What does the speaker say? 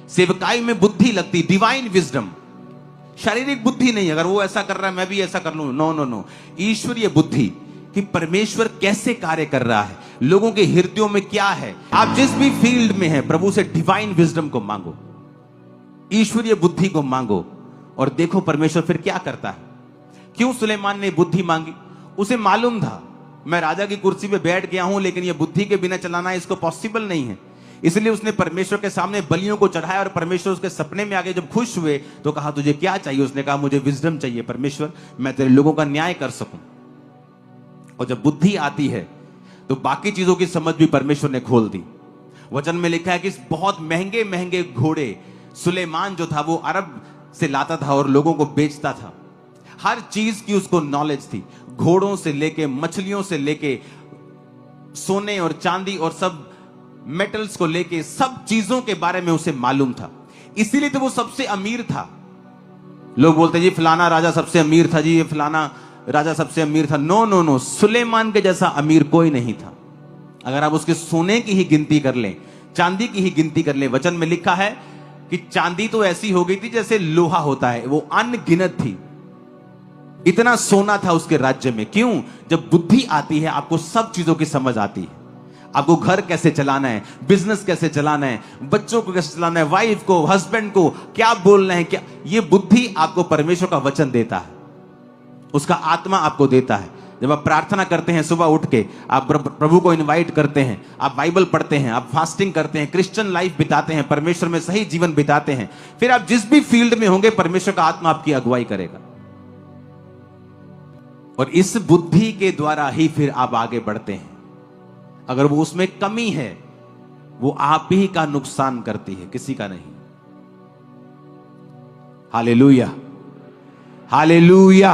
सेवकाई में बुद्धि लगती, डिवाइन विजडम, शारीरिक बुद्धि नहीं। अगर वो ऐसा कर रहा है मैं भी ऐसा कर लूं, नो नो नो। ईश्वरीय बुद्धि कि परमेश्वर कैसे कार्य कर रहा है, लोगों के हृदयों में क्या है। आप जिस भी फील्ड में हैं, प्रभु से डिवाइन विजडम को मांगो, ईश्वरीय बुद्धि को मांगो, और देखो परमेश्वर फिर क्या करता है। क्यों सुलेमान ने बुद्धि मांगी? उसे मालूम था मैं राजा की कुर्सी पे बैठ गया हूं, लेकिन यह बुद्धि के बिना चलाना इसको पॉसिबल नहीं है। इसलिए उसने परमेश्वर के सामने बलियों को चढ़ाया, और परमेश्वर उसके सपने में आगे जब खुश हुए तो कहा तुझे क्या चाहिए? उसने कहा मुझे विजडम चाहिए परमेश्वर, मैं तेरे लोगों का न्याय कर सकूं। और जब बुद्धि आती है तो बाकी चीजों की समझ भी परमेश्वर ने खोल दी। वचन में लिखा है कि बहुत महंगे महंगे घोड़े सुलेमान जो था वो अरब से लाता था और लोगों को बेचता था। हर चीज की उसको नॉलेज थी, घोड़ों से लेके, मछलियों से लेके, सोने और चांदी और सब मेटल्स को लेके, सब चीजों के बारे में उसे मालूम था। इसीलिए तो वो सबसे अमीर था। लोग बोलते जी फलाना राजा सबसे अमीर था, जी ये फलाना राजा सबसे अमीर था। नो नो नो, सुलेमान के जैसा अमीर कोई नहीं था। अगर आप उसके सोने की ही गिनती कर लें, चांदी की ही गिनती कर लें, वचन में लिखा है कि चांदी तो ऐसी हो गई थी जैसे लोहा होता है, वो अनगिनत थी। इतना सोना था उसके राज्य में। क्यों? जब बुद्धि आती है आपको सब चीजों की समझ आती है। आपको घर कैसे चलाना है, बिजनेस कैसे चलाना है, बच्चों को कैसे चलाना है, वाइफ को, हस्बैंड को क्या बोलना है, क्या, ये बुद्धि आपको परमेश्वर का वचन देता है, उसका आत्मा आपको देता है। जब आप प्रार्थना करते हैं सुबह उठ के, आप प्रभु को इनवाइट करते हैं, आप बाइबल पढ़ते हैं, आप फास्टिंग करते हैं, क्रिश्चियन लाइफ बिताते हैं, परमेश्वर में सही जीवन बिताते हैं, फिर आप जिस भी फील्ड में होंगे परमेश्वर का आत्मा आपकी अगुवाई करेगा। और इस बुद्धि के द्वारा ही फिर आप आगे बढ़ते हैं। अगर वो उसमें कमी है, वो आप ही का नुकसान करती है, किसी का नहीं। Hallelujah, hallelujah.